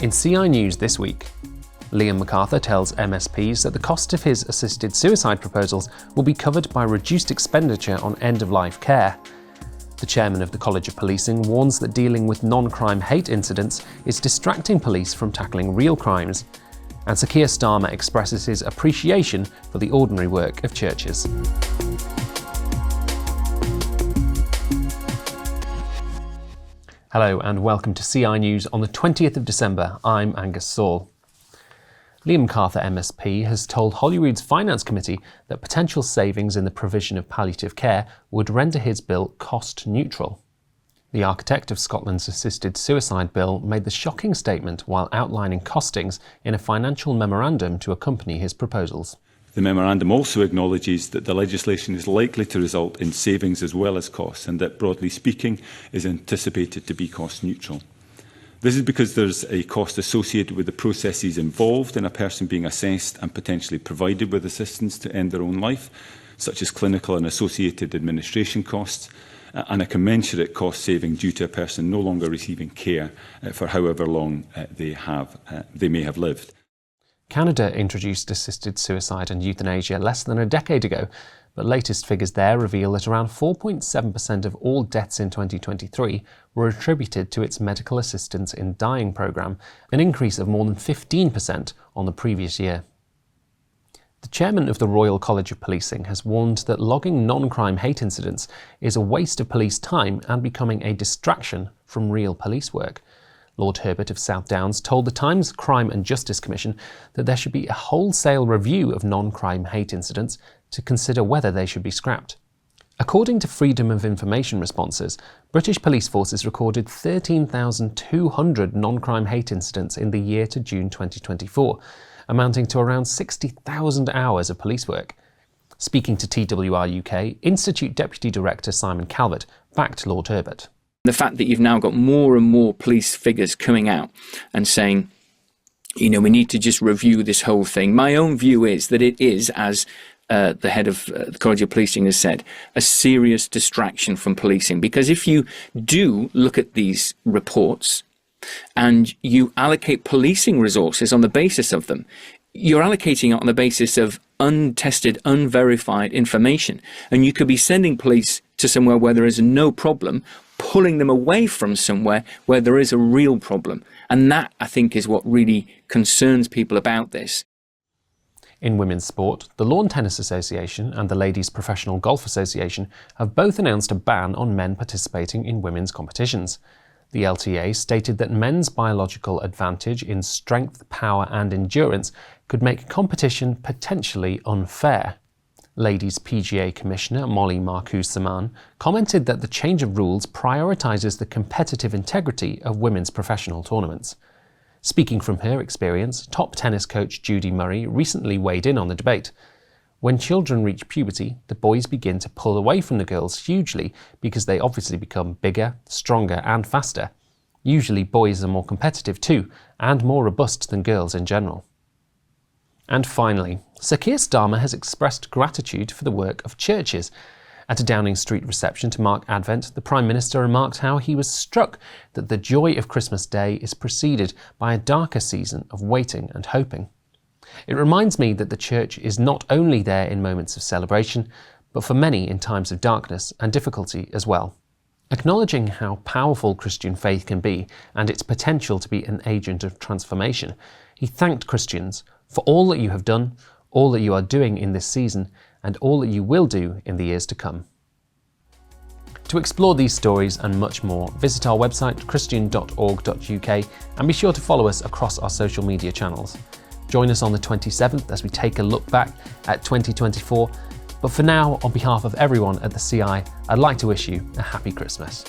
In CI News this week, Liam McArthur tells MSPs that the cost of his assisted suicide proposals will be covered by reduced expenditure on end-of-life care. The chairman of the College of Policing warns that dealing with non-crime hate incidents is distracting police from tackling real crimes. And Sir Keir Starmer expresses his appreciation for the ordinary work of churches. Hello and welcome to CI News on the 20th of December. I'm Angus Saul. Liam McArthur MSP has told Holyrood's Finance Committee that potential savings in the provision of palliative care would render his bill cost neutral. The architect of Scotland's assisted suicide bill made the shocking statement while outlining costings in a financial memorandum to accompany his proposals. The memorandum also acknowledges that the legislation is likely to result in savings as well as costs, and that, broadly speaking, is anticipated to be cost neutral. This is because there's a cost associated with the processes involved in a person being assessed and potentially provided with assistance to end their own life, such as clinical and associated administration costs, and a commensurate cost saving due to a person no longer receiving care for however long they may have lived. Canada introduced assisted suicide and euthanasia less than a decade ago, but latest figures there reveal that around 4.7% of all deaths in 2023 were attributed to its medical assistance in dying programme, an increase of more than 15% on the previous year. The chairman of the Royal College of Policing has warned that logging non-crime hate incidents is a waste of police time and becoming a distraction from real police work. Lord Herbert of South Downs told the Times Crime and Justice Commission that there should be a wholesale review of non-crime hate incidents to consider whether they should be scrapped. According to Freedom of Information responses, British police forces recorded 13,200 non-crime hate incidents in the year to June 2024, amounting to around 60,000 hours of police work. Speaking to TWR UK, Institute Deputy Director Simon Calvert backed Lord Herbert. The fact that you've now got more and more police figures coming out and saying, we need to just review this whole thing. My own view is that it is, as the head of the College of Policing has said, a serious distraction from policing. Because if you do look at these reports and you allocate policing resources on the basis of them, you're allocating it on the basis of untested, unverified information. And you could be sending police to somewhere where there is no problem, pulling them away from somewhere where there is a real problem. And that, I think, is what really concerns people about this. In women's sport, the Lawn Tennis Association and the Ladies Professional Golf Association have both announced a ban on men participating in women's competitions. The LTA stated that men's biological advantage in strength, power and endurance could make competition potentially unfair. Ladies PGA Commissioner Molly Marcoux-Samaan commented that the change of rules prioritises the competitive integrity of women's professional tournaments. Speaking from her experience, top tennis coach Judy Murray recently weighed in on the debate. When children reach puberty, the boys begin to pull away from the girls hugely because they obviously become bigger, stronger and faster. Usually boys are more competitive too, and more robust than girls in general. And finally, Sir Keir Starmer has expressed gratitude for the work of churches. At a Downing Street reception to mark Advent, the Prime Minister remarked how he was struck that the joy of Christmas Day is preceded by a darker season of waiting and hoping. It reminds me that the Church is not only there in moments of celebration, but for many in times of darkness and difficulty as well. Acknowledging how powerful Christian faith can be and its potential to be an agent of transformation, he thanked Christians for all that you have done, all that you are doing in this season, and all that you will do in the years to come. To explore these stories and much more, visit our website christian.org.uk and be sure to follow us across our social media channels. Join us on the 27th as we take a look back at 2024. But for now, on behalf of everyone at the CI, I'd like to wish you a happy Christmas.